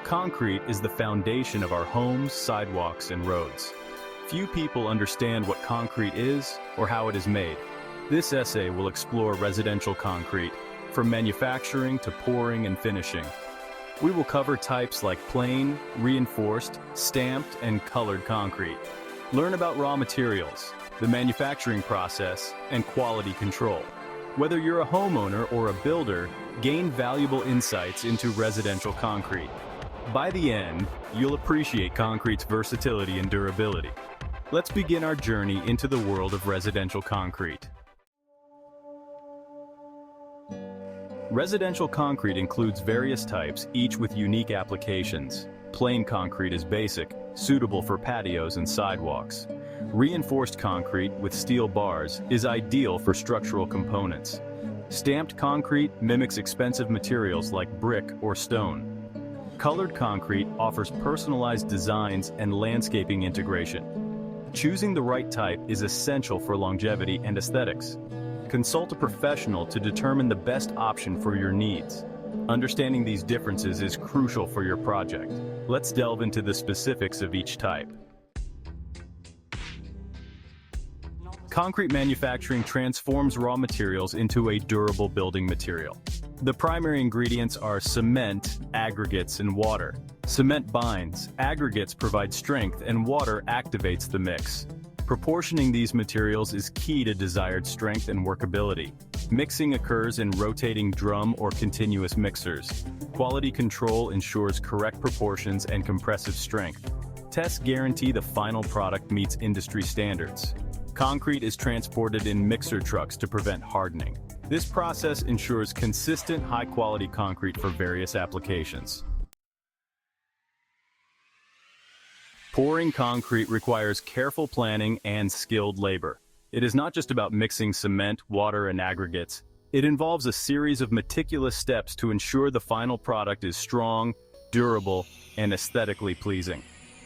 Concrete is the foundation of our homes, sidewalks, and roads. Few people understand what concrete is or how it is made. This essay will explore residential concrete, from manufacturing to pouring and finishing. We will cover types like plain, reinforced, stamped, and colored concrete. Learn about raw materials, the manufacturing process, and quality control. Whether you're a homeowner or a builder, gain valuable insights into residential concrete. By the end, you'll appreciate concrete's versatility and durability. Let's begin our journey into the world of residential concrete. Residential concrete includes various types, each with unique applications. Plain concrete is basic, suitable for patios and sidewalks. Reinforced concrete with steel bars is ideal for structural components. Stamped concrete mimics expensive materials like brick or stone. Colored concrete offers personalized designs and landscaping integration. Choosing the right type is essential for longevity and aesthetics. Consult a professional to determine the best option for your needs. Understanding these differences is crucial for your project. Let's delve into the specifics of each type. Concrete manufacturing transforms raw materials into a durable building material. The primary ingredients are cement, aggregates, and water. Cement binds, aggregates provide strength, and water activates the mix. Proportioning these materials is key to desired strength and workability. Mixing occurs in rotating drum or continuous mixers. Quality control ensures correct proportions and compressive strength. Tests guarantee the final product meets industry standards. Concrete is transported in mixer trucks to prevent hardening. This process ensures consistent, high-quality concrete for various applications. Pouring concrete requires careful planning and skilled labor. It is not just about mixing cement, water, and aggregates. It involves a series of meticulous steps to ensure the final product is strong, durable, and aesthetically pleasing.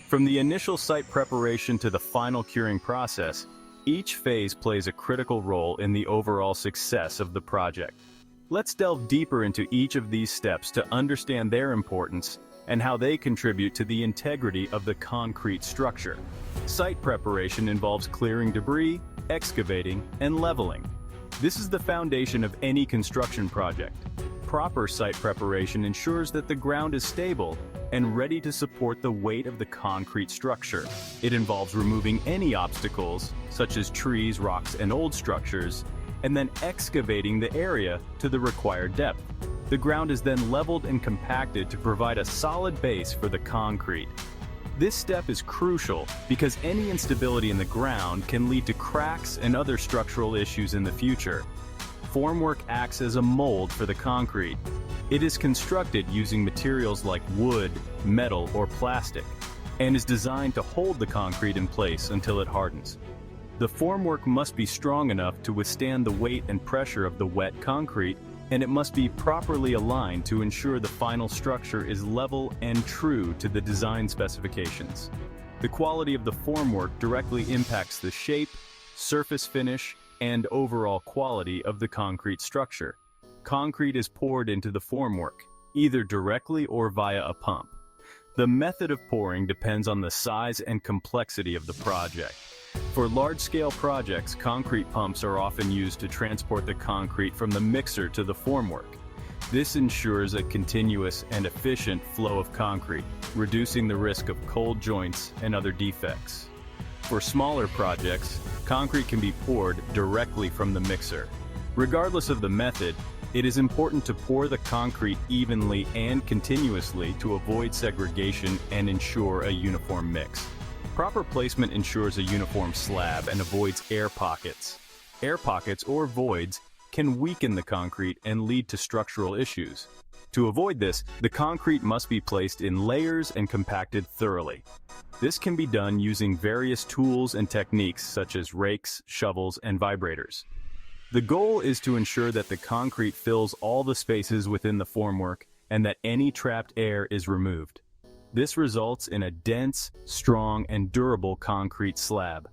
From the initial site preparation to the final curing process, each phase plays a critical role in the overall success of the project. Let's delve deeper into each of these steps to understand their importance and how they contribute to the integrity of the concrete structure. Site preparation involves clearing debris, excavating, and leveling. This is the foundation of any construction project. Proper site preparation ensures that the ground is stable and ready to support the weight of the concrete structure. It involves removing any obstacles, such as trees, rocks, and old structures, and then excavating the area to the required depth. The ground is then leveled and compacted to provide a solid base for the concrete. This step is crucial because any instability in the ground can lead to cracks and other structural issues in the future. Formwork acts as a mold for the concrete. It is constructed using materials like wood, metal, or plastic, and is designed to hold the concrete in place until it hardens. The formwork must be strong enough to withstand the weight and pressure of the wet concrete, and it must be properly aligned to ensure the final structure is level and true to the design specifications. The quality of the formwork directly impacts the shape, surface finish, and overall quality of the concrete structure. Concrete is poured into the formwork, either directly or via a pump. The method of pouring depends on the size and complexity of the project. For large-scale projects, concrete pumps are often used to transport the concrete from the mixer to the formwork. This ensures a continuous and efficient flow of concrete, reducing the risk of cold joints and other defects. For smaller projects, concrete can be poured directly from the mixer. Regardless of the method, it is important to pour the concrete evenly and continuously to avoid segregation and ensure a uniform mix. Proper placement ensures a uniform slab and avoids air pockets. Air pockets or voids can weaken the concrete and lead to structural issues. To avoid this, the concrete must be placed in layers and compacted thoroughly. This can be done using various tools and techniques such as rakes, shovels, and vibrators. The goal is to ensure that the concrete fills all the spaces within the formwork and that any trapped air is removed. This results in a dense, strong, and durable concrete slab.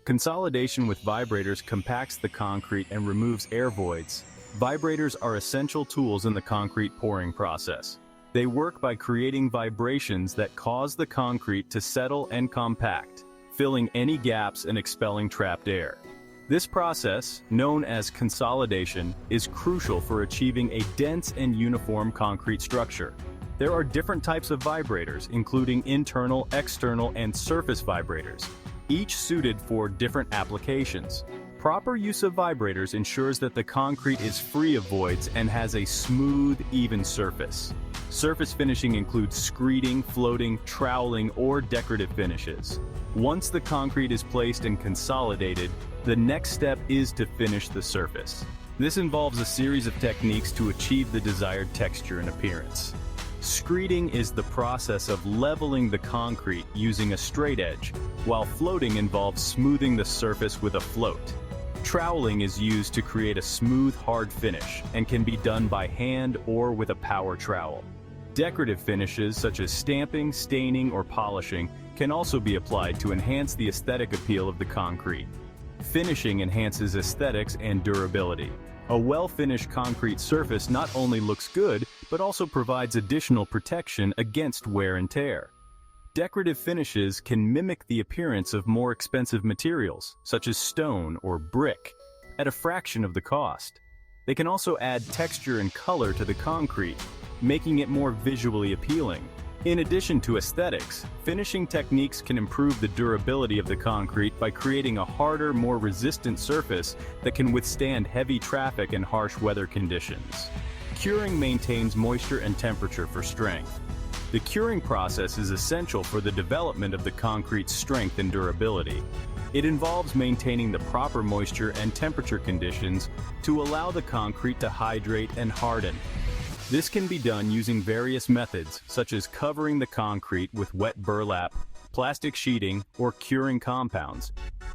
Consolidation with vibrators compacts the concrete and removes air voids. Vibrators are essential tools in the concrete pouring process. They work by creating vibrations that cause the concrete to settle and compact, filling any gaps and expelling trapped air. This process, known as consolidation, is crucial for achieving a dense and uniform concrete structure. There are different types of vibrators, including internal, external, and surface vibrators, each suited for different applications. Proper use of vibrators ensures that the concrete is free of voids and has a smooth, even surface. Surface finishing includes screeding, floating, troweling, or decorative finishes. Once the concrete is placed and consolidated, the next step is to finish the surface. This involves a series of techniques to achieve the desired texture and appearance. Screeding is the process of leveling the concrete using a straight edge, while floating involves smoothing the surface with a float. Troweling is used to create a smooth, hard finish and can be done by hand or with a power trowel. Decorative finishes such as stamping, staining, or polishing can also be applied to enhance the aesthetic appeal of the concrete. Finishing enhances aesthetics and durability. A well-finished concrete surface not only looks good, but also provides additional protection against wear and tear. Decorative finishes can mimic the appearance of more expensive materials, such as stone or brick, at a fraction of the cost. They can also add texture and color to the concrete, making it more visually appealing. In addition to aesthetics, finishing techniques can improve the durability of the concrete by creating a harder, more resistant surface that can withstand heavy traffic and harsh weather conditions. Curing maintains moisture and temperature for strength. The curing process is essential for the development of the concrete's strength and durability. It involves maintaining the proper moisture and temperature conditions to allow the concrete to hydrate and harden. This can be done using various methods, such as covering the concrete with wet burlap, plastic sheeting, or curing compounds.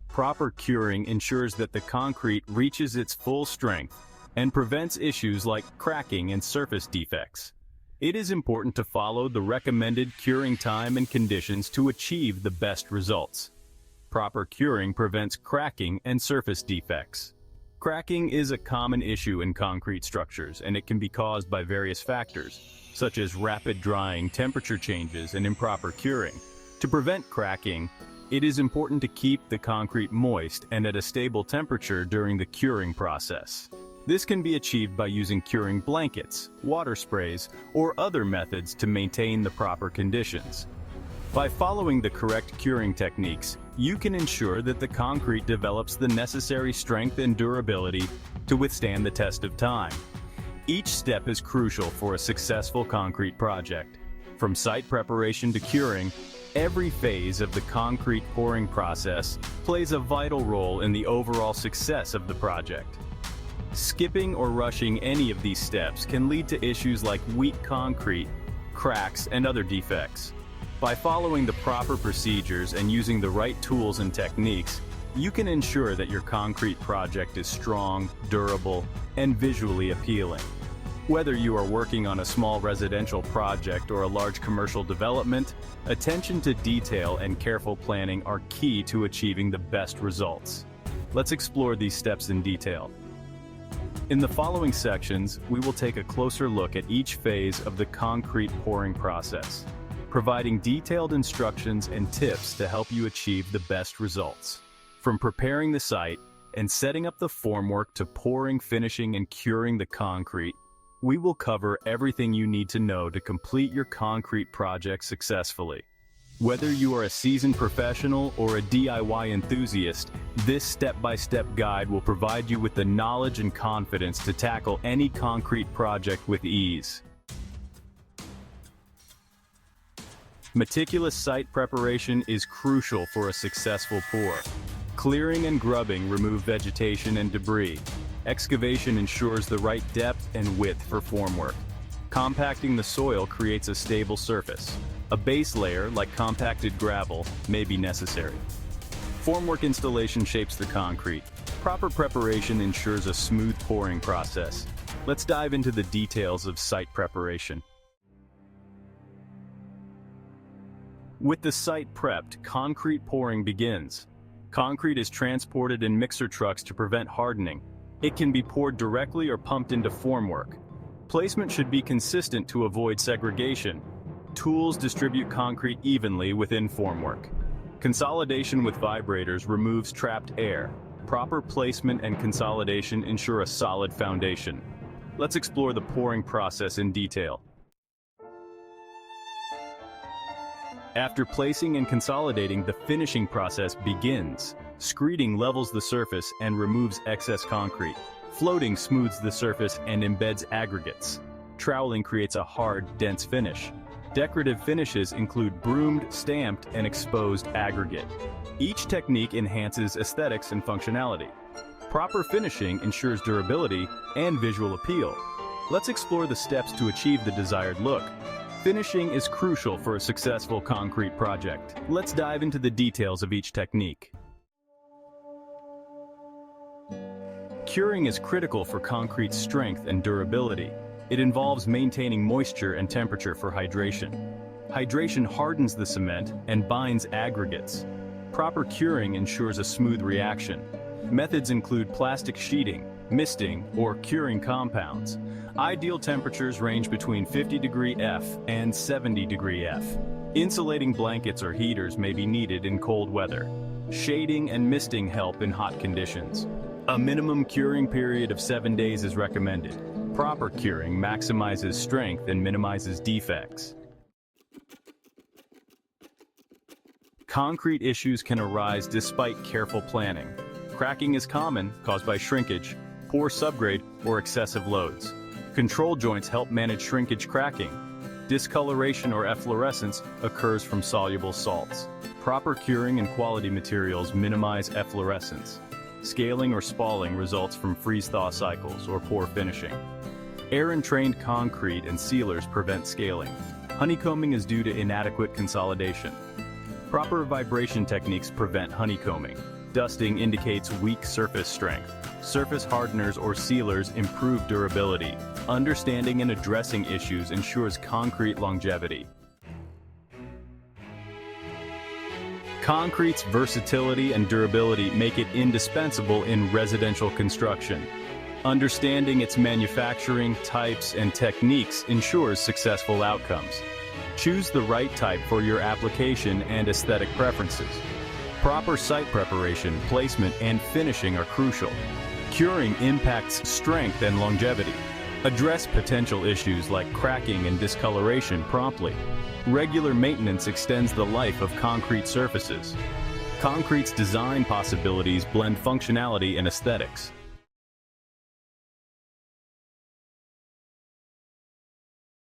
Proper curing ensures that the concrete reaches its full strength and prevents issues like cracking and surface defects. It is important to follow the recommended curing time and conditions to achieve the best results. Proper curing prevents cracking and surface defects. Cracking is a common issue in concrete structures, and it can be caused by various factors, such as rapid drying, temperature changes, and improper curing. To prevent cracking, it is important to keep the concrete moist and at a stable temperature during the curing process. This can be achieved by using curing blankets, water sprays, or other methods to maintain the proper conditions. By following the correct curing techniques, you can ensure that the concrete develops the necessary strength and durability to withstand the test of time. Each step is crucial for a successful concrete project. From site preparation to curing, every phase of the concrete pouring process plays a vital role in the overall success of the project. Skipping or rushing any of these steps can lead to issues like weak concrete, cracks, and other defects. By following the proper procedures and using the right tools and techniques, you can ensure that your concrete project is strong, durable, and visually appealing. Whether you are working on a small residential project or a large commercial development, attention to detail and careful planning are key to achieving the best results. Let's explore these steps in detail. In the following sections, we will take a closer look at each phase of the concrete pouring process, providing detailed instructions and tips to help you achieve the best results. From preparing the site and setting up the formwork to pouring, finishing, and curing the concrete, we will cover everything you need to know to complete your concrete project successfully. Whether you are a seasoned professional or a DIY enthusiast, this step-by-step guide will provide you with the knowledge and confidence to tackle any concrete project with ease. Meticulous site preparation is crucial for a successful pour. Clearing and grubbing remove vegetation and debris. Excavation ensures the right depth and width for formwork. Compacting the soil creates a stable surface. A base layer, like compacted gravel, may be necessary. Formwork installation shapes the concrete. Proper preparation ensures a smooth pouring process. Let's dive into the details of site preparation. With the site prepped, concrete pouring begins. Concrete is transported in mixer trucks to prevent hardening. It can be poured directly or pumped into formwork. Placement should be consistent to avoid segregation. Tools distribute concrete evenly within formwork. Consolidation with vibrators removes trapped air. Proper placement and consolidation ensure a solid foundation. Let's explore the pouring process in detail. After placing and consolidating, the finishing process begins. Screeding levels the surface and removes excess concrete. Floating smooths the surface and embeds aggregates. Troweling creates a hard, dense finish. Decorative finishes include broomed, stamped, and exposed aggregate. Each technique enhances aesthetics and functionality. Proper finishing ensures durability and visual appeal. Let's explore the steps to achieve the desired look. Finishing is crucial for a successful concrete project. Let's dive into the details of each technique. Curing is critical for concrete's strength and durability. It involves maintaining moisture and temperature for hydration. Hydration hardens the cement and binds aggregates. Proper curing ensures a smooth reaction. Methods include plastic sheeting, misting, or curing compounds. Ideal temperatures range between 50° F and 70° F. Insulating blankets or heaters may be needed in cold weather. Shading and misting help in hot conditions. A minimum curing period of 7 days is recommended. Proper curing maximizes strength and minimizes defects. Concrete issues can arise despite careful planning. Cracking is common, caused by shrinkage, poor subgrade, or excessive loads. Control joints help manage shrinkage cracking. Discoloration or efflorescence occurs from soluble salts. Proper curing and quality materials minimize efflorescence. Scaling or spalling results from freeze-thaw cycles or poor finishing. Air-entrained concrete and sealers prevent scaling. Honeycombing is due to inadequate consolidation. Proper vibration techniques prevent honeycombing. Dusting indicates weak surface strength. Surface hardeners or sealers improve durability. Understanding and addressing issues ensures concrete longevity. Concrete's versatility and durability make it indispensable in residential construction. Understanding its manufacturing, types, and techniques ensures successful outcomes. Choose the right type for your application and aesthetic preferences. Proper site preparation, placement, and finishing are crucial. Curing impacts strength and longevity. Address potential issues like cracking and discoloration promptly. Regular maintenance extends the life of concrete surfaces. Concrete's design possibilities blend functionality and aesthetics.